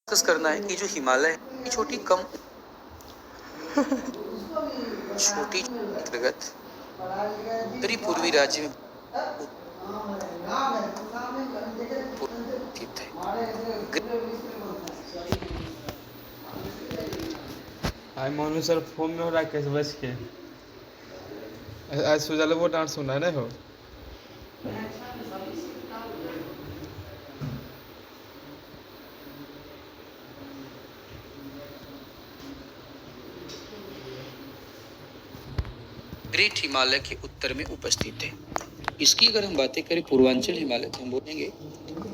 Discuss करना है कि जो हिमालय है छोटी कम छोटी अंतर्गत उत्तरी पूर्वी राज्य में स्थित है। आई मोनू सर फोन में हो रहा है कैसे बच के आज सुजल वो डांस सुना है ना हो ग्रेट हिमालय के उत्तर में उपस्थित है। इसकी अगर हम बातें करें पूर्वांचल हिमालय तो हम बोलेंगे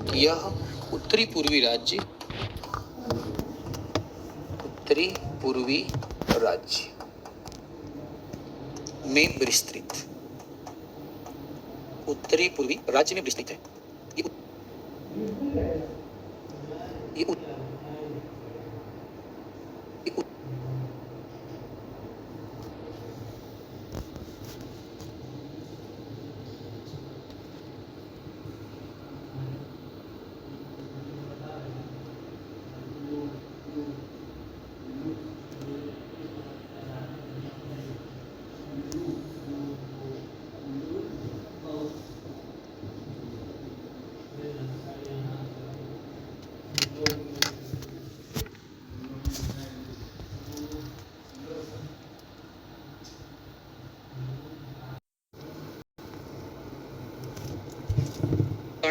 कि यह उत्तरी पूर्वी राज्य में विस्तृत उत्तरी पूर्वी राज्य में विस्तृत है। ये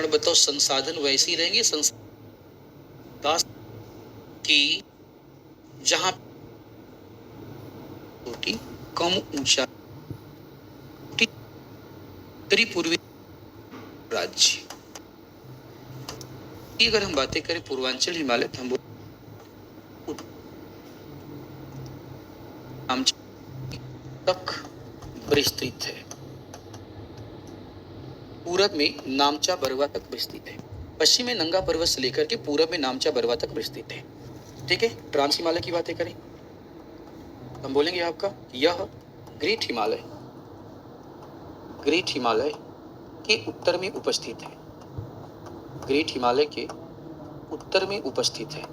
बताओ संसाधन वैसे ही रहेंगे संसाधन की जहां छोटी कम ऊंचाई उत्तरी पूर्वी राज्य की अगर हम बातें करें पूर्वांचल हिमालय तो हम तक विस्तृत है। पूरब में नामचा बरवा तक विस्तृत है। पश्चिम में नंगा पर्वत से लेकर के पूरब में नामचा बरवा तक विस्तृत है। ठीक है, ट्रांस हिमालय की बातें करें हम बोलेंगे आपका यह ग्रेट हिमालय के उत्तर में उपस्थित है। ग्रेट हिमालय के उत्तर में उपस्थित है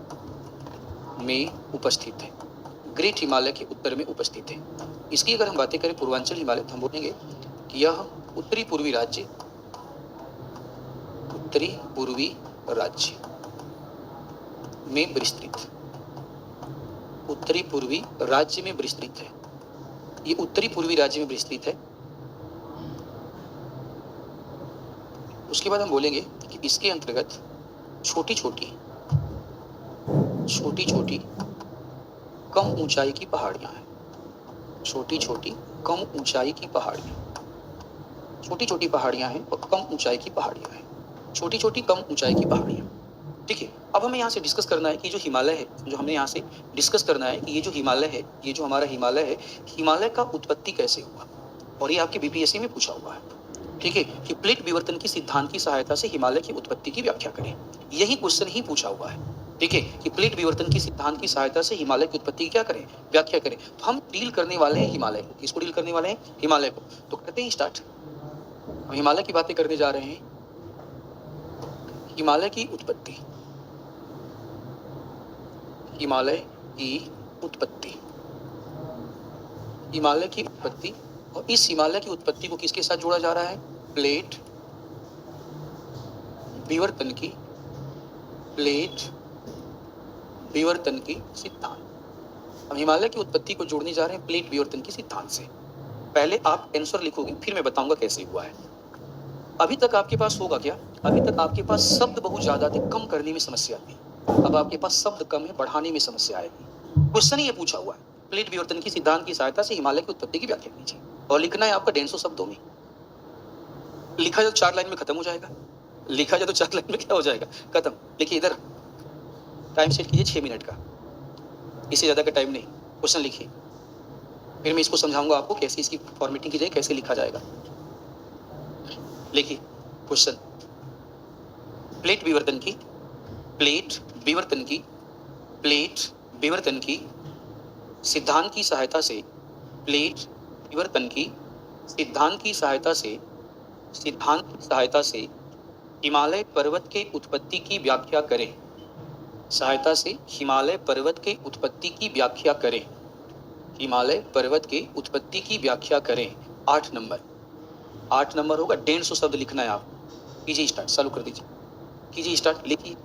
ग्रेट हिमालय के उत्तर में उपस्थित है। इसकी अगर हम बातें करें पूर्वांचल हिमालय तो हम बोलेंगे कि यह उत्तरी पूर्वी राज्य में विस्तृत उत्तरी पूर्वी राज्य में विस्तृत है। ये उत्तरी पूर्वी राज्य में विस्तृत है। उसके बाद हम बोलेंगे कि इसके अंतर्गत छोटी छोटी कम ऊंचाई की पहाड़ियां हैं। छोटी छोटी कम ऊंचाई की पहाड़ियां हैं और कम ऊंचाई की पहाड़ियां हैं। छोटी छोटी कम ऊंचाई की पहाड़ियां। ठीक है, अब हमें यहाँ से डिस्कस करना है कि जो हिमालय है, जो हमने यहाँ से डिस्कस करना है कि ये जो हिमालय है, ये जो हमारा हिमालय है, हिमालय का उत्पत्ति कैसे हुआ। और ये आपके बीपीएससी में पूछा हुआ है। ठीक है, कि प्लेट विवर्तन की सिद्धांत की सहायता से हिमालय की उत्पत्ति की व्याख्या करें। यही क्वेश्चन ही पूछा हुआ है। ठीक है, कि प्लेट विवर्तन की सिद्धांत की सहायता से हिमालय की उत्पत्ति क्या करें, व्याख्या करें। तो हम डील करने वाले हैं हिमालय को। किसको डील करने वाले हैं? हिमालय को। तो करते हैं स्टार्ट। हम हिमालय की बातें करने जा रहे हैं। हिमालय की उत्पत्ति और इस हिमालय की उत्पत्ति को किसके साथ जोड़ा जा रहा है? प्लेट विवर्तन की सिद्धांत। हम हिमालय की उत्पत्ति को जोड़ने जा रहे हैं प्लेट विवर्तन की सिद्धांत से। पहले आप आंसर लिखोगे, फिर मैं बताऊंगा कैसे हुआ है। अभी तक आपके पास होगा क्या? अभी तक आपके पास शब्द बहुत ज्यादा थे, कम करने में समस्या थी। अब आपके पास शब्द कम है, बढ़ाने में समस्या आएगी। क्वेश्चन ही ये पूछा हुआ है, प्लेट विवर्तन की सिद्धांत की सहायता से हिमालय की उत्पत्ति की व्याख्या कीजिए। और लिखना है आपका 150 शब्दों में। लिखा जाए तो 4 लाइन में खत्म हो जाएगा। लिखा जाए तो 4 लाइन में क्या हो जाएगा? खत्म। लिखिए, इधर टाइम सेट कीजिए 6 मिनट का, इससे ज्यादा का टाइम नहीं। क्वेश्चन लिखिए, फिर मैं इसको समझाऊंगा आपको कैसे इसकी फॉर्मेटिंग की जाए, कैसे लिखा जाएगा। लिखिए क्वेश्चन। प्लेट विवर्तन की सिद्धांत की सहायता से हिमालय पर्वत के उत्पत्ति की व्याख्या करें। सहायता से हिमालय पर्वत की उत्पत्ति की व्याख्या करें। हिमालय पर्वत की उत्पत्ति की व्याख्या करें। 8 नंबर होगा। 150 शब्द लिखना है आप। कीजिए स्टार्ट, चालू कर दीजिए, कीजिए स्टार्ट, लिखिए।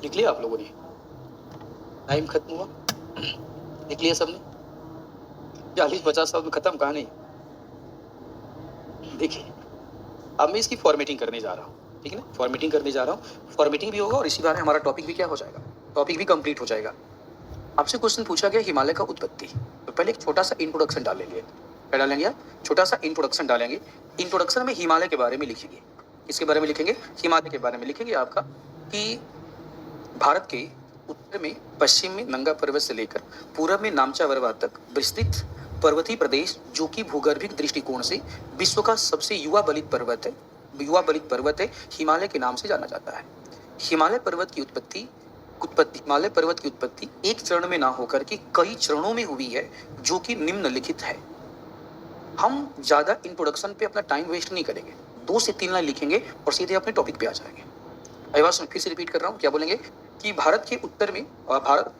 लिख लिया आप लोगों ने? टाइम खत्म हुआ? लिख लिया सबने? 40-50 साल में खत्म कहानी। देखिए, अब मैं इसकी फॉर्मेटिंग करने जा रहा हूँ, ठीक है ना? फॉर्मेटिंग करने जा रहा हूँ, फॉर्मेटिंग भी होगा और इसी बारे में हमारा टॉपिक भी क्या हो जाएगा, टॉपिक भी कंप्लीट हो जाएगा। आपसे क्वेश्चन पूछा गया हिमालय का उत्पत्ति, तो पहले एक छोटा सा इंट्रोडक्शन डालेंगे। क्या डालेंगे आप? छोटा सा इंट्रोडक्शन डालेंगे। इंट्रोडक्शन में हिमालय के बारे में लिखिए। इसके बारे में लिखेंगे, हिमालय के बारे में लिखेंगे आपका कि भारत के उत्तर में, पश्चिम में नंगा पर्वत से लेकर पूरब में नामचा पर्वत तक विस्तृत पर्वतीय प्रदेश जो कि भूगर्भिक दृष्टिकोण से विश्व का सबसे युवा बलित पर्वत है, हिमालय के नाम से जाना जाता है। हिमालय पर्वत की उत्पत्ति एक चरण में ना होकर के कई चरणों में हुई है, जो कि निम्नलिखित है। हम ज्यादा इंट्रोडक्शन पे अपना टाइम वेस्ट नहीं करेंगे, 2 से 3 लाइन लिखेंगे और सीधे अपने टॉपिक पे आ जाएंगे। फिर से रिपीट कर रहा हूँ, क्या बोलेंगे कि भारत के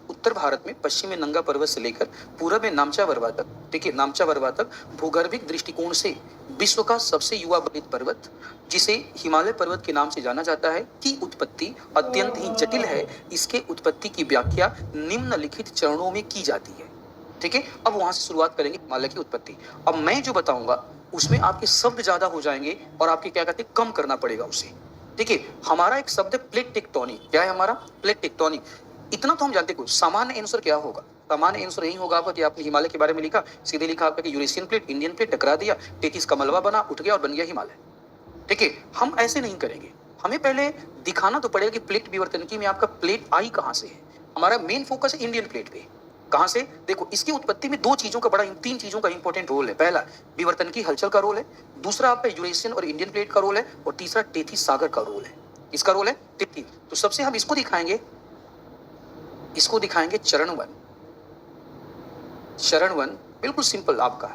उत्तर भारत में पश्चिम में नंगा पर्वत से लेकर पूरब में नामचा पर्वत तक, ठीक है, नामचा पर्वत तक भूगर्भिक दृष्टिकोण से विश्व का सबसे युवा बलित पर्वत, जिसे हिमालय पर्वत के नाम से जाना जाता है, की उत्पत्ति अत्यंत ही जटिल है। इसके उत्पत्ति की व्याख्या निम्नलिखित चरणों में की जाती है। ठीक है, अब वहां से शुरुआत करेंगे हिमालय की उत्पत्ति। अब मैं जो बताऊंगा उसमें आपके शब्द ज्यादा हो जाएंगे और आपके क्या कहते हैं, कम करना पड़ेगा उसे। देखिए, हमारा एक शब्द है प्लेट टेक्टोनिक। क्या है हमारा? Plate tectonic. इतना तो हम जानते हैं। सामान्य आंसर क्या होगा? सामान्य आंसर यही होगा आपका कि आपने हिमालय के बारे में लिखा, सीधे लिखा आपका कि यूरेशियन प्लेट, इंडियन प्लेट, टकरा दिया, 33 का मलबा बना, उठ गया और बन गया हिमालय। ठीक है, हम ऐसे नहीं करेंगे। हमें पहले दिखाना तो पड़ेगा कि प्लेट विवर्तनिकी में आपका प्लेट आई कहां से है। हमारा मेन फोकस है इंडियन प्लेट पे। कहां से? देखो, इसकी उत्पत्ति में 3 चीजों का इंपॉर्टेंट रोल है। पहला, विवर्तनिकी हलचल का रोल है। दूसरा, आपका यूरेशियन और इंडियन प्लेट का रोल है। और तीसरा, टेथिस सागर का रोल है। इसका रोल है टेथिस। तो सबसे हम इसको दिखाएंगे चरण 1। चरण 1 बिल्कुल सिंपल आपका,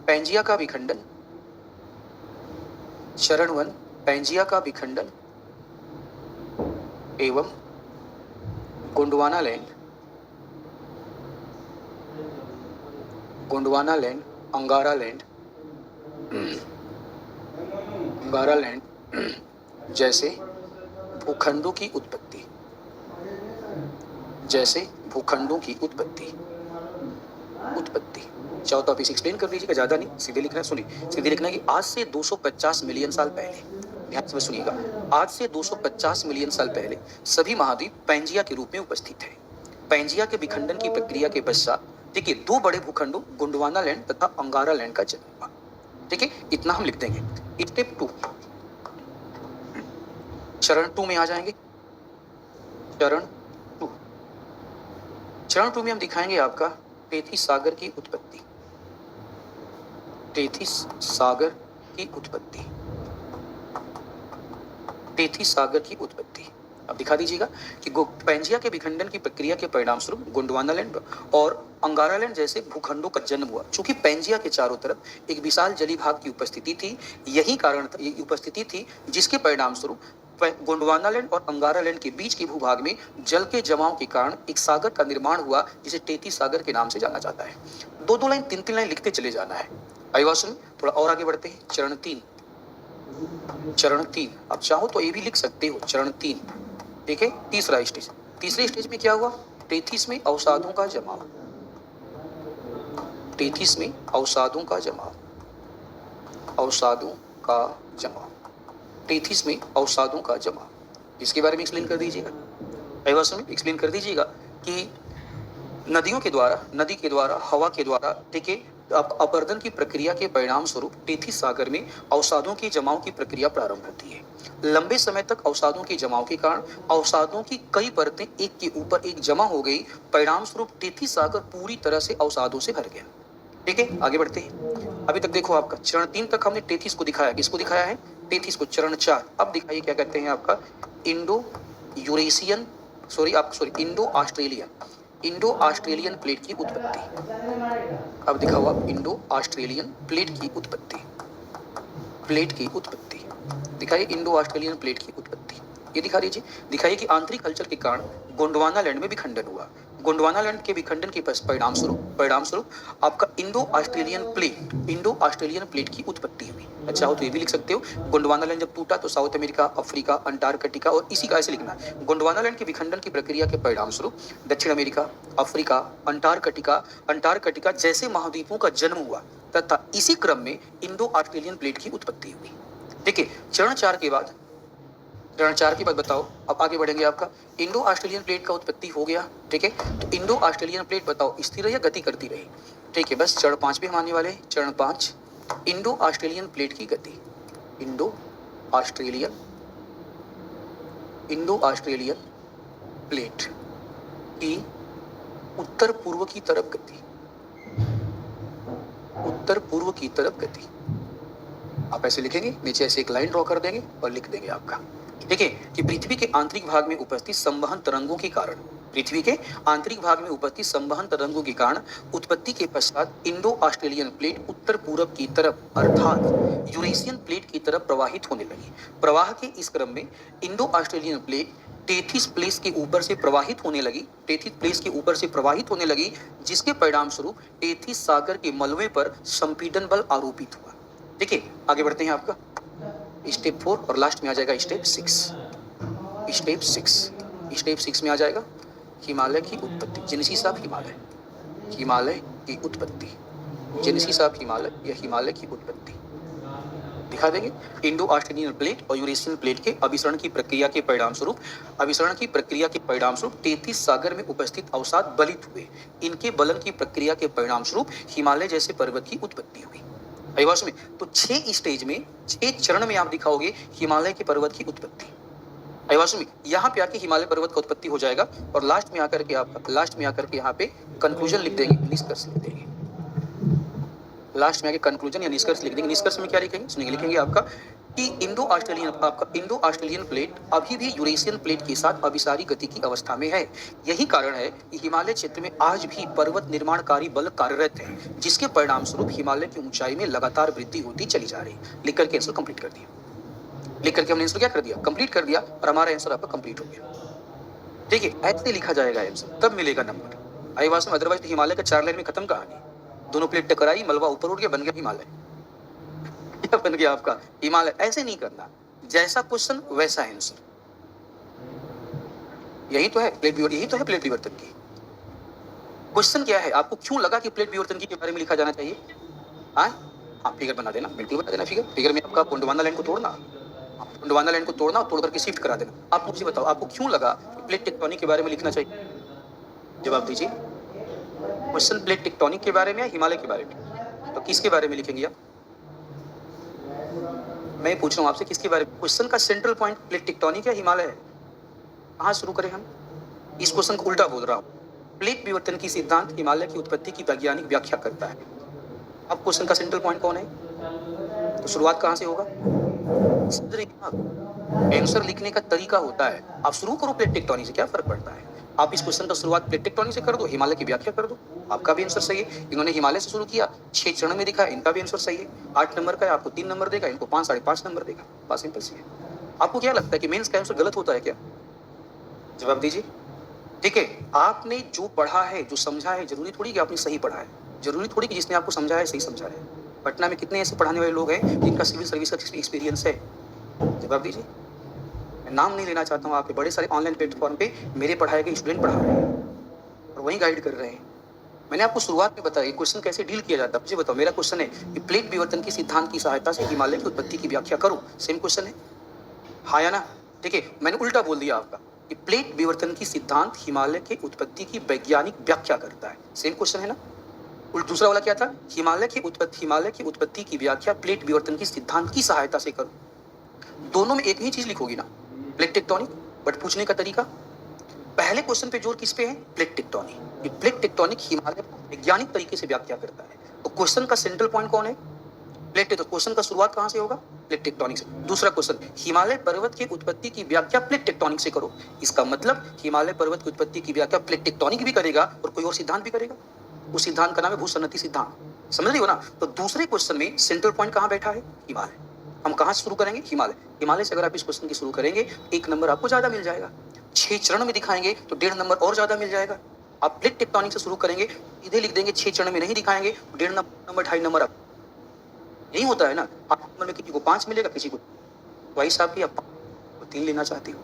पैंजिया का विखंडन। चरण 1, पैंजिया का विखंडन एवं गोंडवाना लैंड, अंगारा लैंड जैसे भूखंडों की उत्पत्ति। चाहो तो आप इसे एक्सप्लेन कर दीजिएगा, ज्यादा नहीं, सीधे लिखना है। सुनिए, सीधे लिखना है कि आज से 250 मिलियन साल पहले, ध्यान से सुनिएगा, आज से 250 मिलियन साल पहले सभी महाद्वीप पैंजिया के रूप में उपस्थित है। पैंजिया के विखंडन की प्रक्रिया के पश्चात, देखिए, 2 बड़े भूखंडों गोंडवाना लैंड तथा अंगारा लैंड का जन्म हुआ। ठीक है, इतना हम लिख देंगे। स्टेप 2, चरण 2 में आ जाएंगे। चरण 2 में हम दिखाएंगे आपका टेथिस सागर की उत्पत्ति। अब दिखा दीजिएगा कि पैंजिया के विखंडन की प्रक्रिया के परिणाम स्वरूप गोंडवाना लैंड और अंगारा लैंड जैसे भूखंडों का जन्म हुआ। चूंकि पैंजिया के चारों तरफ एक विशाल जलीय भाग की उपस्थिति थी, यही कारण उपस्थिति थी जिसके परिणाम स्वरूप गोंडवाना लैंड और अंगारा लैंड के बीच के भूभाग में जल के जमाव के कारण एक सागर का निर्माण हुआ, जिसे टेथिस सागर के नाम से जाना जाता है। 2 लाइन 3 लाइन लिखते चले जाना है। आइए सुन, थोड़ा और आगे बढ़ते हैं। चरण 3, आप चाहो तो ये भी लिख सकते हो। चरण 3, ठीक है। तीसरे स्टेज में क्या हुआ? टेथिस में अवसादों का जमाव। इसके बारे में एक्सप्लेन कर दीजिएगा। एक्सप्लेन कर दीजिएगा कि नदी के द्वारा हवा के द्वारा, ठीक है, अपरदन की प्रक्रिया के परिणाम स्वरूप टेथिस सागर में अवसादों के जमाव की प्रक्रिया प्रारंभ होती है। लंबे समय तक अवसादों के जमाव के कारण अवसादों की कई परतें एक के ऊपर एक जमा हो गई। परिणाम स्वरूप टेथिस सागर पूरी तरह से अवसादों से भर गया। ठीक है, आगे बढ़ते हैं। अभी तक देखो आपका चरण 3 तक हमने टेथिस को दिखाया। किसको दिखाया है? टेथिस को। चरण 4 अब दिखाइए क्या कहते हैं आपका इंडो ऑस्ट्रेलियन प्लेट की उत्पत्ति। अब दिखाओ आप इंडो ऑस्ट्रेलियन प्लेट की उत्पत्ति। दिखाइए इंडो ऑस्ट्रेलियन प्लेट की उत्पत्ति। ये दिखा दीजिए। दिखाइए कि आंतरिक हलचल के कारण गोंडवाना लैंड में विखंडन हुआ। गोंडवाना लैंड के विखंडन के परिणाम स्वरूप आपका इंडो ऑस्ट्रेलियन प्लेट की उत्पत्ति हुई। अच्छा हो तो ये भी लिख सकते हो। गोंडवाना लैंड जब टूटा तो साउथ अमेरिका, अफ्रीका, अंटार्कटिका और इसी का ऐसे लिखना। गोंडवाना लैंड के विखंडन की प्रक्रिया के परिणाम स्वरूप दक्षिण अमेरिका, अफ्रीका, अंटार्कटिका जैसे महाद्वीपों का जन्म हुआ तथा इसी क्रम में इंडो ऑस्ट्रेलियन प्लेट की उत्पत्ति हुई। ठीक है, चरण 4 के बाद बताओ। अब आगे बढ़ेंगे। आपका इंडो ऑस्ट्रेलियन प्लेट का उत्पत्ति हो गया। ठीक है, तो इंडो ऑस्ट्रेलियन प्लेट बताओ स्थिर या गति करती रही? ठीक है, बस चरण 5 पे हम आने वाले। चरण 5, इंडो ऑस्ट्रेलियन प्लेट की गति। इंडो ऑस्ट्रेलियन प्लेट की उत्तर पूर्व की तरफ गति, उत्तर पूर्व की तरफ गति। आप ऐसे लिखेंगे, नीचे ऐसे एक लाइन ड्रॉ कर देंगे और लिख देंगे आपका, ठीक है, कि पृथ्वी के आंतरिक भाग में उपस्थित संवहन तरंगों के कारण, पृथ्वी के आंतरिक भाग में उपस्थित संवहन तरंगों के कारण उत्पत्ति के पश्चात इंडो ऑस्ट्रेलियन प्लेट उत्तर पूरब की तरफ अर्थात यूरेशियन प्लेट की तरफ प्रवाहित होने लगी। प्रवाह के इस क्रम में Indo Australian plate Tethys place के ऊपर से प्रवाहित होने लगी, टेथिस प्लेस के ऊपर से प्रवाहित होने लगी, जिसके परिणाम स्वरूप टेथिस सागर के मलबे पर संपीड़न बल आरोपित हुआ। देखिए आगे बढ़ते हैं, आपका स्टेप 4 और लास्ट में आ जाएगा स्टेप 6। स्टेप 6 में आ जाएगा हिमालय की उत्पत्ति, जेनेसिस ऑफ हिमालय, हिमालय की उत्पत्ति, जेनेसिस ऑफ हिमालय या हिमालय की उत्पत्ति दिखा देंगे। इंडो ऑस्ट्रेलियन प्लेट और यूरेशियन प्लेट के अभिसरण की प्रक्रिया के परिणाम स्वरूप, टेथिस सागर में उपस्थित अवसाद बलित हुए। इनके बलन की प्रक्रिया के परिणाम स्वरूप हिमालय जैसे पर्वत की उत्पत्ति हुई। अभिवास में तो 6 स्टेज में, 6 चरण में आप दिखाओगे हिमालय के पर्वत की उत्पत्ति। अभिवास में यहाँ पे आके हिमालय पर्वत का उत्पत्ति हो जाएगा और लास्ट में आकर के यहाँ पे कंक्लूजन लिख देंगे, निष्कर्ष लिख देंगे। लास्ट में आके कंक्लूजन या निष्कर्ष लिख देंगे। निष्कर्ष में क्या लिखेंगे, सुनिए, लिखेंगे आपका कि इंडो ऑस्ट्रेलियन प्लेट अभी भी यूरेशियन प्लेट के साथ अभिसारी गति की अवस्था में है। यही कारण है कि हिमालय क्षेत्र में आज भी पर्वत निर्माणकारी बल कार्यरत है, जिसके परिणाम स्वरूप हिमालय की ऊंचाई में लगातार वृद्धि होती चली जा रही। लिख करके आंसर कंप्लीट कर दिया, लिख करके हमने आंसर क्या कर दिया, कंप्लीट कर दिया और हमारा आंसर आपका कंप्लीट हो गया। ठीक है, ऐसे लिखा जाएगा आंसर, तब मिलेगा नंबर। अभिवास में अदरवाइज हिमालय का 4 लाइन में खत्म कहानी। दोनों प्लेट टकराई, मलबा ऊपर उठ गया, बन गया हिमालय, क्या बन गया आपका हिमालय। ऐसे नहीं करना, जैसा क्वेश्चन वैसा आंसर। यही तो है प्लेट विवर्तन की। क्वेश्चन क्या है, आपको क्यों लगा कि प्लेट विवर्तन की के बारे में लिखा जाना चाहिए? हाँ, फिगर बना देना, बिल्कुल बना देना। फिगर में आपका गोंडवाना लाइन को तोड़ना, गोंडवाना लाइन को तोड़ना और तोड़ करके शिफ्ट करा देना। आप मुझे बताओ, आपको क्यों लगा कि प्लेट टेक्टोनिक के बारे में लिखना चाहिए? जवाब दीजिए। क्वेश्चन प्लेट टेक्टोनिक के बारे में या हिमालय के बारे में? तो किसके बारे में लिखेंगे आप? मैं पूछ रहा हूँ आपसे, किसके बारे में? क्वेश्चन का सेंट्रल पॉइंट प्लेट टेक्टोनिक या हिमालय है? कहाँ शुरू करें हम? इस क्वेश्चन को उल्टा बोल रहा हूँ। प्लेट विवर्तन की सिद्धांत हिमालय की उत्पत्ति की वैज्ञानिक व्याख्या करता है। अब क्वेश्चन का सेंट्रल पॉइंट कौन है? तो शुरुआत कहाँ से होगा? आंसर लिखने का तरीका होता है, आप शुरू करो प्लेट टेक्टोनिक से, क्या फर्क पड़ता है? आप इस क्वेश्चन का शुरुआत प्लेट टेक्टोनिक से कर दो, हिमालय की व्याख्या कर दो, आपका भी आंसर सही है। इन्होंने हिमालय से शुरू किया, 6 चरण में दिखा, इनका भी आंसर सही है। 8 नंबर का है, आपको 3 नंबर देगा, इनको 5, 5.5 नंबर देगा। बस सिंपल सी है। आपको क्या लगता है कि मेंस का आंसर गलत होता है क्या? जवाब दीजिए। ठीक है, आपने जो पढ़ा है, जो समझा है, जरूरी थोड़ी कि आपने सही पढ़ा है, जरूरी थोड़ी कि जिसने आपको समझा है सही समझा है। पटना में कितने ऐसे पढ़ाने वाले लोग हैं जिनका सिविल सर्विस का एक्सपीरियंस है? जवाब दीजिए। मैं नाम नहीं लेना चाहता हूँ, आपके बड़े सारे ऑनलाइन प्लेटफॉर्म पे मेरे पढ़ाए गए स्टूडेंट पढ़ा रहे हैं और वही गाइड कर रहे हैं। मैंने आपको शुरुआत में बताया क्वेश्चन कैसे डील किया जाता है। मुझे बताओ, मेरा क्वेश्चन है कि प्लेट विवर्तन की सिद्धांत की सहायता से हिमालय की उत्पत्ति की व्याख्या करो। सेम क्वेश्चन है, हाँ या ना? ठीक है, मैंने उल्टा बोल दिया आपका कि प्लेट विवर्तन की सिद्धांत हिमालय की उत्पत्ति की वैज्ञानिक व्याख्या करता है। सेम क्वेश्चन है ना? दूसरा वाला क्या था? हिमालय की उत्पत्ति की व्याख्या प्लेट विवर्तन की सिद्धांत की सहायता से करो। दोनों में एक ही चीज लिखोगी ना, प्लेट टेक्टोनिक, बट पूछने का तरीका। पहले क्वेश्चन पे जोर किस पे है? Plate tectonic. ये प्लेट टेक्टोनिक हिमालय को वैज्ञानिक तरीके से व्याख्या करता है। तो क्वेश्चन का सेंट्रल पॉइंट कौन है? प्लेट। तो क्वेश्चन का शुरुआत कहां से होगा? प्लेट टेक्टोनिक से। दूसरा क्वेश्चन, हिमालय पर्वत की उत्पत्ति की व्याख्या प्लेट टेक्टोनिक से करो। इसका मतलब हिमालय पर्वत की उत्पत्ति की व्याख्या प्लेट टेक्टोनिक भी करेगा और कोई और सिद्धांत भी करेगा। उस सिद्धांत का नाम है भूसन्नति सिद्धांत। समझ रही हो ना? तो दूसरे क्वेश्चन में सेंट्रल पॉइंट कहां बैठा है? हिमालय। हम कहां से शुरू करेंगे? हिमालय। हिमालय से अगर आप इस क्वेश्चन की शुरू करेंगे, 1 नंबर आपको ज्यादा मिल जाएगा। 6 चरण में दिखाएंगे तो 1.5 नंबर और ज्यादा मिल जाएगा। आप प्लेट टेक्टोनिक से शुरू करेंगे, इधर लिख देंगे 6 चरण में नहीं दिखाएंगे, 1.5 नंबर 2.5 नंबर। आप यही होता है ना, 8 नंबर में किसी को 5 मिलेगा, किसी को वाइस आप 3 लेना चाहती हो।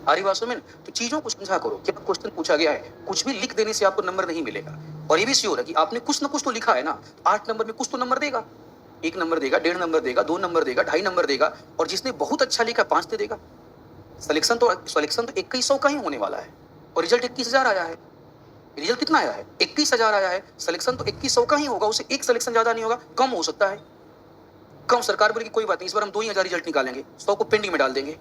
आरी वास्तव में तो चीजों को समझा करो। क्या क्वेश्चन पूछा गया है, कुछ भी लिख देने से आपको नंबर नहीं मिलेगा। और ये भी श्योर है कि आपने कुछ ना कुछ तो लिखा है ना, 8 नंबर में कुछ तो नंबर देगा। 1 नंबर देगा, 1.5 नंबर देगा, 2 नंबर देगा, 2.5 नंबर देगा, और जिसने बहुत अच्छा लिखा 5 दे देगा। सिलेक्शन तो 2100 का ही होने वाला है और रिजल्ट 21,000 आया है। रिजल्ट कितना आया है? 21,000 आया है। सिलेक्शन तो 2100 का ही होगा, उसे 1 सिलेक्शन ज्यादा नहीं होगा, कम हो सकता है, लिखा हूँ, सरकार बोली कि कोई बात नहीं, इस बार हम 2,000 रिजल्ट निकालेंगे, 100 को पेंडिंग में डाल देंगे।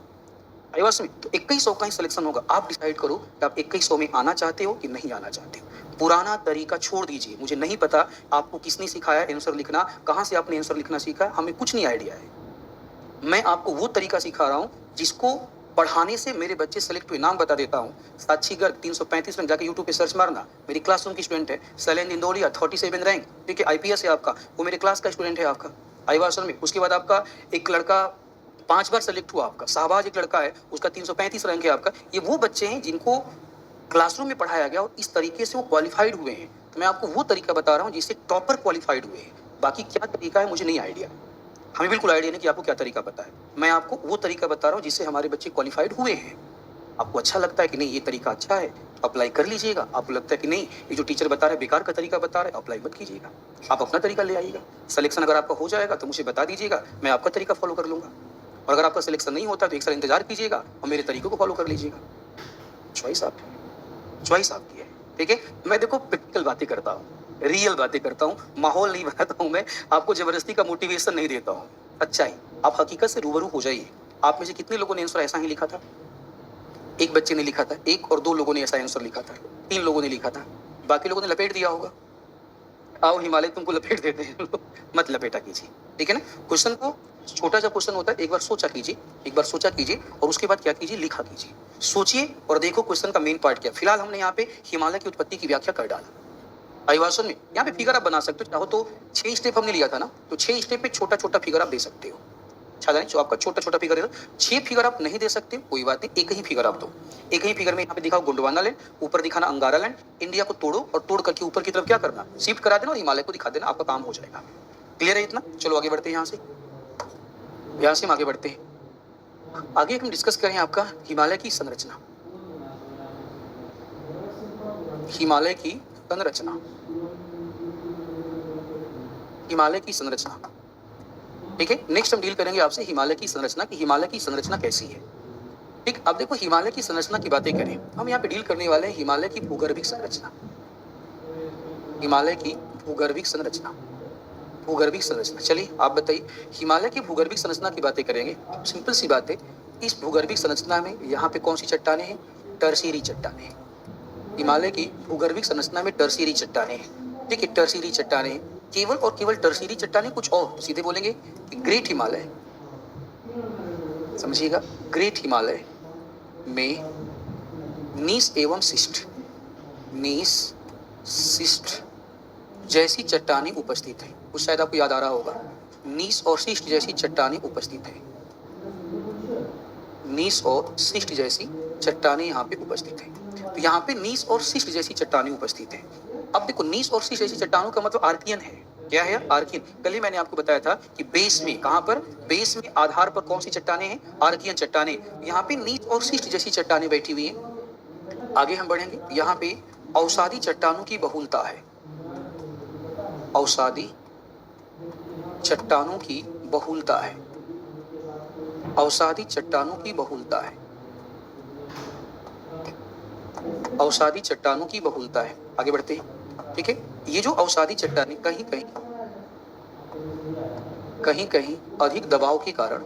आईवास में तो 2100 का ही सिलेक्शन होगा। आप डिसाइड करो कि आप 2100 में आना चाहते हो कि नहीं आना चाहते हो। पुराना तरीका छोड़ दीजिए। मुझे नहीं पता आपको किसने सिखाया आंसर लिखना, कहाँ से आपने आंसर लिखना सीखा, हमें कुछ नहीं आइडिया है। मैं आपको वो तरीका सिखा रहा हूँ जिसको पढ़ाने से मेरे बच्चे सेलेक्ट हुए। नाम बता देता हूँ, साक्षी गर्ग 335 रैंक, जाके यूट्यूब पे सर्च मारना, मेरी क्लासरूम की स्टूडेंट है। शैलेंद्र इंदौलिया 37 रैंक, ठीक है, IPS है आपका, वो मेरे क्लास का स्टूडेंट है आपका आईवासन में। उसके बाद आपका एक लड़का 5 बार सेलेक्ट हुआ आपका, शाहबाज एक लड़का है, उसका 335 रैंक है आपका। ये वो बच्चे हैं जिनको क्लासरूम में पढ़ाया गया और इस तरीके से वो क्वालिफाइड हुए हैं। तो मैं आपको वो तरीका बता रहा हूँ जिससे टॉपर क्वालिफाइड हुए हैं। बाकी क्या तरीका है मुझे नहीं आइडिया, हमें बिल्कुल आइडिया नहीं कि आपको क्या तरीका पता है। मैं आपको वो तरीका बता रहा हूँ जिससे हमारे बच्चे क्वालिफाइड हुए हैं। आपको अच्छा लगता है कि नहीं ये तरीका अच्छा है, अप्लाई कर लीजिएगा। आपको लगता है कि नहीं ये जो टीचर बता रहे बेकार का तरीका बता रहे, अप्लाई मत कीजिएगा, आप अपना तरीका ले आइएगा। सिलेक्शन अगर आपका हो जाएगा तो मुझे बता दीजिएगा, मैं आपका तरीका फॉलो कर लूँगा। और अगर आपका सिलेक्शन नहीं होता तो एक साल इंतजार कीजिएगा और मेरे तरीकों को फॉलो कर लीजिएगा। चॉइस आपकी है, ठीक है। मैं देखो प्रैक्टिकल बातें करता हूँ, रियल बातें करता हूँ, माहौल नहीं बनाता हूँ, मैं आपको जबरदस्ती का मोटिवेशन नहीं देता हूँ। अच्छा ही आप हकीकत से रूबरू हो जाइए। आप में से कितने लोगों ने आंसर ऐसा ही लिखा था? एक बच्चे ने लिखा था, 1 और 2 लोगों ने ऐसा आंसर लिखा था, 3 लोगों ने लिखा था, बाकी लोगों ने लपेट दिया होगा। आओ हिमालय तुमको लपेट देते हैं, मत लपेटा कीजिए, ठीक है ना। क्वेश्चन को छोटा सा क्वेश्चन होता है, एक बार सोचा कीजिए और उसके बाद क्या कीजिए, लिखा कीजिए। सोचिए और देखो क्वेश्चन का मेन पार्ट क्या। फिलहाल हमने यहाँ पे हिमालय की उत्पत्ति की व्याख्या कर डाला अभिभाषण में। यहाँ पे फिगर आप बना सकते हो, चाहो तो 6 स्टेप हमने लिया था ना, तो 6 स्टेप पे छोटा छोटा फिगर आप दे सकते हो। अच्छा नहीं, जो आपका छोटा छोटा फिगर है, 6 फिगर आप नहीं दे सकते कोई बात नहीं, एक ही फिगर आप दो। एक ही फिगर में यहाँ पे दिखाओ गोंडवाना लैंड, ऊपर दिखाना अंगारा लैंड, इंडिया को तोड़ो और तोड़ करके ऊपर की तरफ क्या करना, शिफ्ट करा देना और हिमालय को दिखा देना, आपका काम हो जाएगा। क्लियर है इतना? चलो आगे बढ़ते हैं। यहाँ से हम आगे बढ़ते हैं। आगे हम डिस्कस करें आपका हिमालय की संरचना। हिमालय की संरचना, ठीक है। नेक्स्ट हम डील करेंगे आपसे हिमालय की संरचना की हिमालय की संरचना कैसी है, ठीक। अब देखो हिमालय की संरचना की बातें करें, हम यहाँ पे डील करने वाले हैं हिमालय की भूगर्भिक संरचना। हिमालय की भूगर्भिक संरचना। चलिए आप बताइए, हिमालय की भूगर्भिक संरचना की बातें करेंगे। सिंपल सी बात है, इस भूगर्भिक संरचना में यहाँ पे कौन सी चट्टानें हैं? टर्शियरी चट्टानें। हिमालय की भूगर्भिक संरचना में टर्शियरी चट्टानें हैं, ठीक है। टर्शियरी चट्टानें केवल और केवल टर्शियरी चट्टानें, कुछ और सीधे बोलेंगे कि ग्रेट हिमालय, समझिएगा, ग्रेट हिमालय में नीस एवं शिष्ट जैसी चट्टानें उपस्थित है। कुछ शायद आपको याद आ रहा होगा, नीस और शिष्ट जैसी चट्टानें उपस्थित है। नीस और शिष्ट जैसी चट्टानें यहाँ पे उपस्थित है। तो यहाँ पे नीस और शिष्ट जैसी चट्टानें उपस्थित है। अब देखो नीस और शिष्ट जैसी चट्टानों का मतलब आर्कियन है। क्या है? आर्कियन। कल ही मैंने आपको बताया था कि बेस में, कहां पर? बेस में आधार पर कौन सी चट्टानें हैं? आर्कियन चट्टानें। यहाँ पे नीस और शिष्ट जैसी चट्टानें बैठी हुई हैं। आगे हम बढ़ेंगे, यहाँ पे अवसादी चट्टानों की बहुलता है। अवसादी चट्टानों की बहुलता है। अवसादी चट्टानों की बहुलता है। अवसादी चट्टानों की बहुलता है। आगे बढ़ते हैं, ठीक है। ये जो अवसादी चट्टानें कहीं कहीं अधिक दबाव के कारण,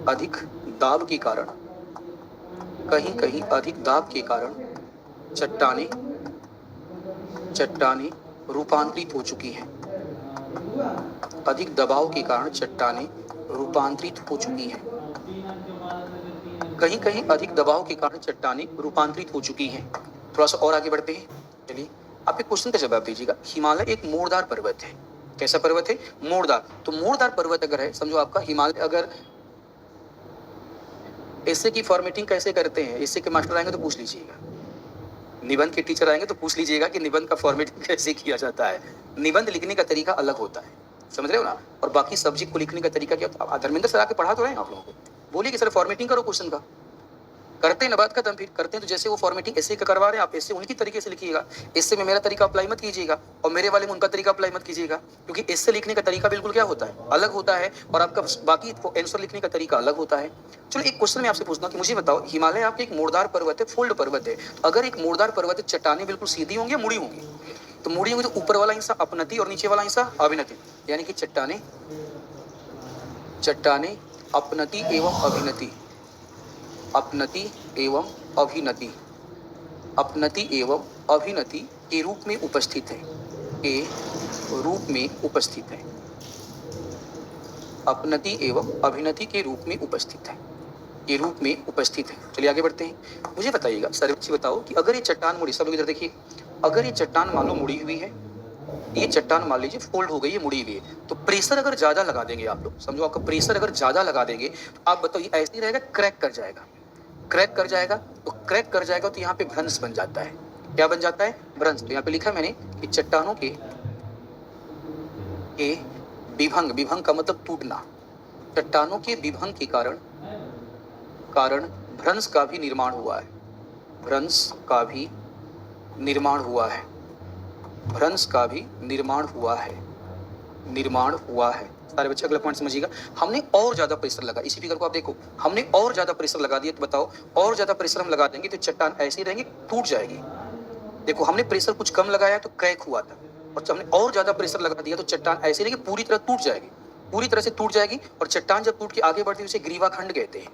अधिक दाब के कारण, कहीं कहीं अधिक दाब के कारण चट्टानें रूपांतरित हो चुकी हैं। अधिक दबाव के कारण चट्टानें रूपांतरित हो चुकी हैं। कहीं कहीं अधिक दबाव के कारण चट्टानें रूपांतरित हो चुकी हैं। थोड़ा सा और आगे बढ़ते हैं। चलिए आप एक क्वेश्चन का जवाब दीजिएगा। हिमालय एक मोड़दार पर्वत है। कैसा पर्वत है? मोड़दार। तो मोड़दार पर्वत अगर है, समझो आपका हिमालय, अगर ऐसे की फॉर्मेटिंग कैसे करते हैं, ऐसे के मास्टर आएंगे तो पूछ लीजिएगा, निबंध के टीचर आएंगे तो पूछ लीजिएगा कि निबंध का फॉर्मेटिंग कैसे किया जाता है। निबंध लिखने का तरीका अलग होता है, समझ रहे हो ना। और बाकी सब्जेक्ट को लिखने का तरीका क्या होता है? धर्मेंद्र सर आके पढ़ा तो रहे हैं आप लोगों को, बोलिए कि सर फॉर्मेटिंग करो क्वेश्चन का। करते हैं ना बात खत्म। फिर करते हैं तो जैसे वो फॉर्मेटिंग ऐसे का करवा रहे हैं, आप ऐसे उनकी तरीके से लिखिएगा। इससे में मेरा तरीका अप्लाई मत कीजिएगा और मेरे वाले में उनका तरीका अप्लाई मत कीजिएगा, क्योंकि इससे लिखने का तरीका बिल्कुल क्या होता है? अलग होता है, और आपका बाकी आंसर लिखने का तरीका अलग होता है। चलो एक क्वेश्चन मैं आपसे पूछना कि मुझे बताओ, हिमालय आपके एक मोड़दार पर्वत है, फोल्ड पर्वत है। अगर एक मोड़दार पर्वत है, चट्टानें बिल्कुल सीधी होंगी या मुड़ी होंगी? तो मुड़ी होंगी तो ऊपर वाला हिस्सा अपनति और नीचे वाला हिस्सा अविनति, यानी कि चट्टानें चट्टाने अपनति एवं अभिनति, अपनति एवं अभिनति, अपनति एवं अभिनति के रूप में उपस्थित है, के रूप में उपस्थित है, अपनति एवं अभिनति के रूप में उपस्थित है, के रूप में उपस्थित है। चलिए आगे बढ़ते हैं। मुझे बताइएगा, सर्वेक्षी बताओ कि अगर ये चट्टान मुड़ी, सब लोग इधर देखिए, अगर ये चट्टान मान लो मुड़ी हुई है, ये चट्टान मान लीजिए फोल्ड हो गई है, मुड़ी हुई है, तो प्रेशर अगर ज्यादा लगा देंगे आप लोग, समझो आपका प्रेशर अगर ज्यादा लगा देंगे तो आप बताओ ये ऐसे ही रहेगा, क्रैक कर जाएगा, क्रैक कर जाएगा। तो क्रैक कर जाएगा तो यहाँ पे भ्रंश बन जाता है। क्या बन जाता है? भ्रंश। तो यहाँ पे लिखा मैंने कि चट्टानों के विभंग, विभंग का मतलब टूटना, चट्टानों के विभंग के कारण भ्रंश का भी निर्माण हुआ है, भ्रंश का भी निर्माण हुआ है, भ्रंश का भी निर्माण हुआ है, निर्माण हुआ है। सारे बच्चे अगला पॉइंट समझिएगा। हमने और ज्यादा प्रेशर लगा, इसी फिगर को आप देखो, हमने और ज्यादा प्रेशर लगा दिया, तो बताओ और ज्यादा प्रेशर हम लगा देंगे तो चट्टान ऐसे ही रहेंगे, टूट जाएगी। देखो हमने प्रेशर कुछ कम लगाया तो क्रैक हुआ था, और हमने और ज्यादा प्रेशर लगा दिया तो चट्टान ऐसे रहेगी, पूरी तरह टूट जाएगी, पूरी तरह से टूट जाएगी। और चट्टान जब टूट के आगे बढ़ती है उसे ग्रीवाखंड कहते हैं,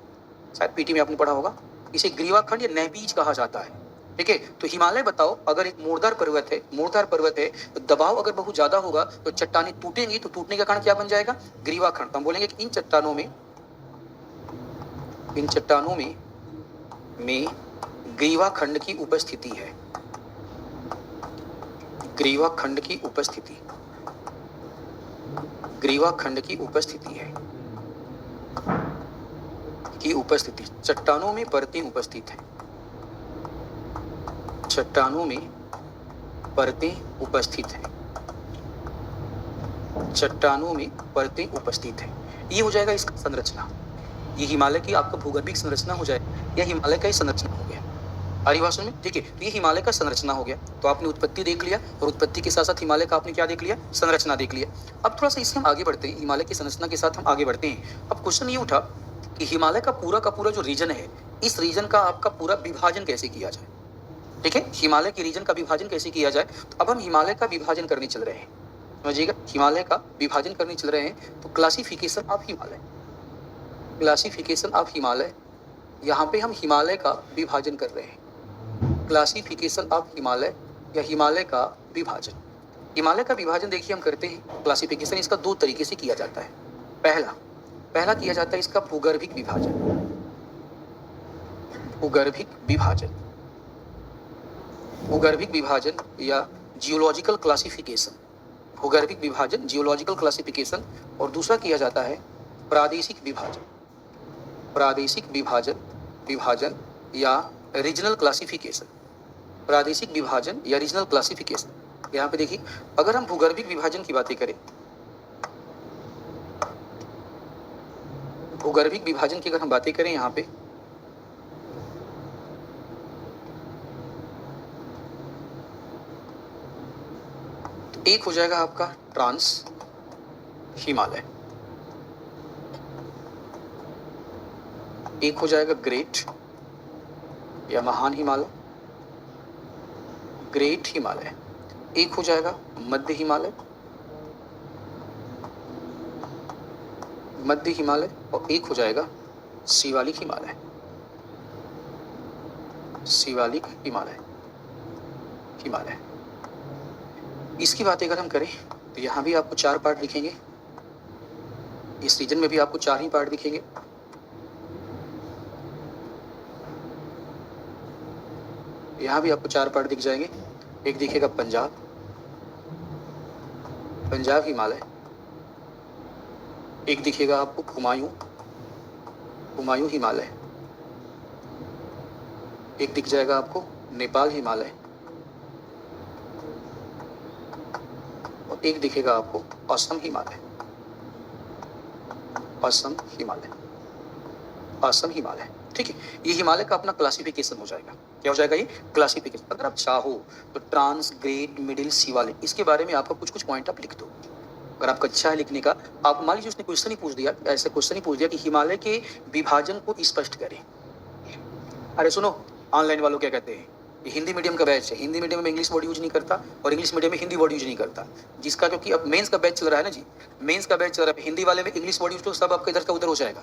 शायद पीटी में आपने पढ़ा होगा, इसे ग्रीवाखंड या नहपीच कहा जाता है। ठीक है, तो हिमालय बताओ अगर एक मूर्धार पर्वत है, मूर्धार पर्वत है, तो दबाव अगर बहुत ज्यादा होगा तो चट्टानें टूटेंगी, तो टूटने का कारण क्या बन जाएगा? ग्रीवाखंड। तो हम बोलेंगे कि इन चट्टानों में ग्रीवाखंड की उपस्थिति है, ग्रीवाखंड की उपस्थिति, ग्रीवाखंड की उपस्थिति है, की उपस्थिति, चट्टानों में परतें उपस्थित है, चट्टानों में परतें उपस्थित है, चट्टानों में परतें उपस्थित है। ये हो जाएगा इसका संरचना, ये हिमालय की आपका भूगर्भिक संरचना हो जाए, या हिमालय का ही संरचना हो गया। हमारी भाषा में ठीक है, तो ये हिमालय का संरचना हो गया। तो आपने उत्पत्ति देख लिया, और उत्पत्ति के साथ साथ हिमालय का आपने क्या देख लिया? संरचना देख लिया। अब थोड़ा सा इससे हम आगे बढ़ते हैं, हिमालय की संरचना के साथ हम आगे बढ़ते हैं। अब क्वेश्चन ये उठा कि हिमालय का पूरा जो रीजन है, इस रीजन का आपका पूरा विभाजन कैसे किया जाए। ठीक है, हिमालय के रीजन का विभाजन कैसे किया जाए। तो अब हम हिमालय का विभाजन करने चल रहे हैं, समझिएगा, हिमालय का विभाजन करने चल रहे हैं। तो classification of Himalaya, classification of Himalaya, यहाँ पे हम हिमालय का विभाजन कर रहे हैं, क्लासिफिकेशन ऑफ हिमालय या हिमालय का विभाजन। हिमालय का विभाजन देखिए हम करते हैं, क्लासिफिकेशन इसका दो तरीके से किया जाता है। पहला किया जाता है इसका भूगर्भिक विभाजन, भूगर्भिक विभाजन, भूगर्भिक विभाजन या जियोलॉजिकल क्लासिफिकेशन, भूगर्भिक विभाजन, जियोलॉजिकल क्लासिफिकेशन। और दूसरा किया जाता है प्रादेशिक विभाजन, प्रादेशिक विभाजन या रीजनल क्लासिफिकेशन, प्रादेशिक विभाजन या रीजनल क्लासिफिकेशन। यहाँ पे देखिए, अगर हम भूगर्भिक विभाजन की बातें करें, भूगर्भिक विभाजन की अगर हम बातें करें यहाँ पे, तो एक हो जाएगा आपका ट्रांस हिमालय, एक हो जाएगा ग्रेट या महान हिमालय, ग्रेट हिमालय, एक हो जाएगा मध्य हिमालय, मध्य हिमालय, और एक हो जाएगा शिवालिक हिमालय, शिवालिक हिमालय, हिमालय। इसकी बात अगर हम करें तो यहाँ भी आपको 4 पार्ट दिखेंगे, इस रीजन में भी आपको 4 ही पार्ट दिखेंगे। यहाँ भी आपको 4 पार्ट दिख जाएंगे। एक दिखेगा पंजाब, पंजाब हिमालय, एक दिखेगा आपको हुमायूं, हुमायूं हिमालय, एक दिख जाएगा आपको नेपाल हिमालय, और एक दिखेगा आपको असम हिमालय, असम हिमालय, असम हिमालय। ठीक है, ये हिमालय का अपना क्लासिफिकेशन हो जाएगा। क्या हो जाएगा? ये क्लासिफिकेशन। अगर आप चाहो तो ट्रांस, ग्रेट, मिडिल, शिवालिक, इसके बारे में आपका कुछ पॉइंट आप लिख दो। अगर आपका अच्छा है लिखने का, आप मान लीजिए उसने क्वेश्चन ही पूछ दिया, ऐसे क्वेश्चन ही पूछ दिया कि हिमालय के विभाजन को स्पष्ट करें। अरे सुनो, ऑनलाइन वालों क्या कहते हैं, ये हिंदी मीडियम का बैच है, हिंदी मीडियम में इंग्लिश वर्ड यूज नहीं करता और इंग्लिश मीडियम में हिंदी वर्ड यूज नहीं करता, जिसका क्योंकि अब मेंस का बैच चल रहा है ना जी, मेंस का बैच चल रहा है, हिंदी वाले में इंग्लिश वर्ड यूज तो सब आपका इधर का उधर हो जाएगा।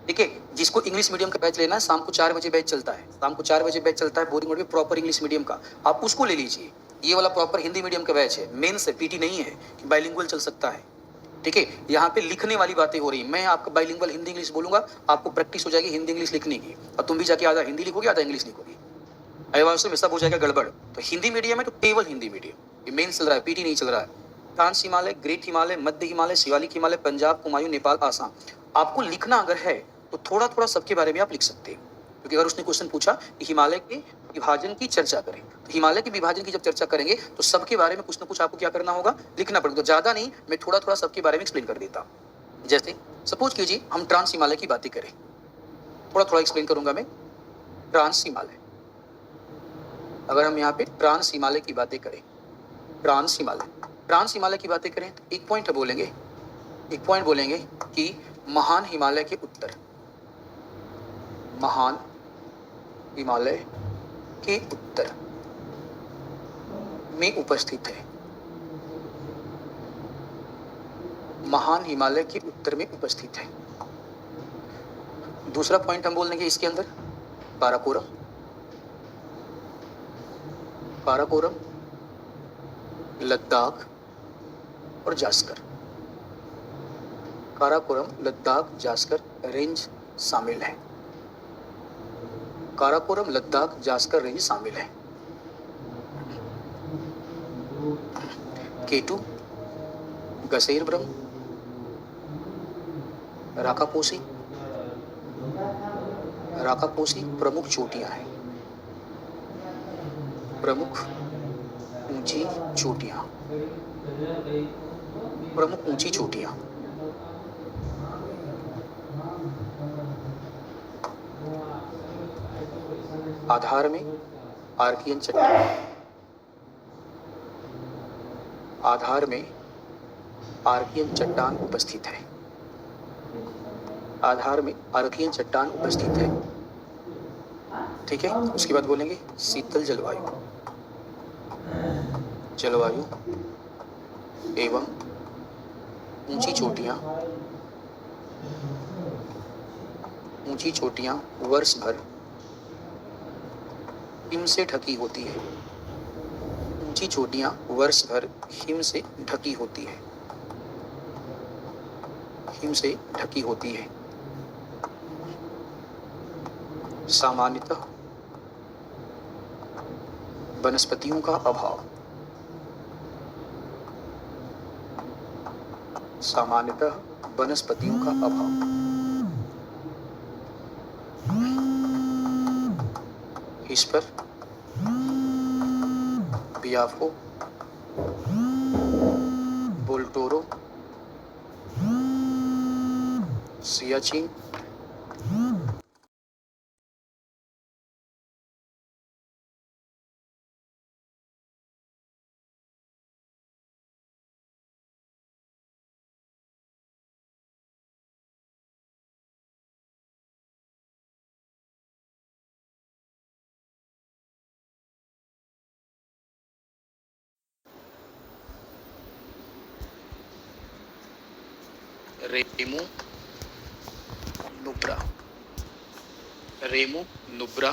ठीक है, जिसको इंग्लिश मीडियम का बैच लेना है, शाम को 4 बजे बैच चलता है, शाम को 4 बजे बैच चलता है बोरिंग रोड में, प्रॉपर इंग्लिश मीडियम का, आप उसको ले लीजिए। ये वाला प्रॉपर हिंदी मीडियम का बैच है, मेंस है, पीटी नहीं है कि बाइलिंगुअल चल सकता है। ठीक है, यहाँ पे लिखने वाली बातें हो रही, मैं आपका बाइलिंगुअल हिंदी इंग्लिश बोलूंगा, आपको प्रैक्टिस हो जाएगी हिंदी इंग्लिश लिखने की, और तुम भी जाके आधा हिंदी लिखोगे आधा इंग्लिश लिखोगे, अवाज में सब हो जाएगा गड़बड़। तो हिंदी मीडियम है तो केवल हिंदी मीडियम, ये मेन चल रहा है, पीटी नहीं चल रहा है। ट्रांस हिमालय, ग्रेट हिमालय, मध्य हिमालय, शिवालिक हिमालय, पंजाब, कुमायूं, नेपाल, आसाम, आपको लिखना अगर है तो थोड़ा थोड़ा सबके बारे में आप लिख सकते हैं, क्योंकि अगर उसने क्वेश्चन पूछा कि हिमालय के विभाजन की चर्चा करें, तो हिमालय के विभाजन की जब चर्चा करेंगे तो सबके बारे में कुछ ना कुछ आपको क्या करना होगा, लिखना पड़ेगा। तो ज्यादा नहीं, मैं थोड़ा थोड़ा सबके बारे में एक्सप्लेन कर देता हूँ। जैसे सपोज कीजिए हम ट्रांस हिमालय की बातें करें, थोड़ा थोड़ा एक्सप्लेन करूंगा मैं। ट्रांस हिमालय, अगर हम यहाँ पे ट्रांस हिमालय की बातें करें, ट्रांस हिमालय की बातें करें तो एक पॉइंट बोलेंगे कि महान हिमालय के उत्तर, महान हिमालय के उत्तर में उपस्थित है, महान हिमालय के उत्तर में उपस्थित है। दूसरा पॉइंट हम बोल देंगे इसके अंदर काराकोरम, काराकोरम, लद्दाख और जास्कर, काराकोरम, लद्दाख, जास्कर रेंज शामिल है, काराकोरम, लद्दाख, जास्कर रेंज शामिल है। केटू, गसेर ब्रह्म, राकापोसी प्रमुख चोटियां हैं, प्रमुख ऊंची चोटियां, प्रमुख ऊंची चोटियां। आधार में आर्कियन चट्टान, आधार में आर्कियन चट्टान उपस्थित है, आधार में आर्कियन चट्टान उपस्थित है। ठीक है, उसके बाद बोलेंगे शीतल जलवायु, जलवायु एवं ऊंची चोटियां वर्ष भर हिम से ढकी होती है, ऊंची चोटियां वर्ष भर हिम से ढकी होती है, हिम से ढकी होती है। सामान्यतः वनस्पतियों का अभाव, सामान्यतः वनस्पतियों का अभाव। इस पर बियाफो, बोल्टोरो, सियाचिन, रेमू नुब्रा, रेमू नुब्रा,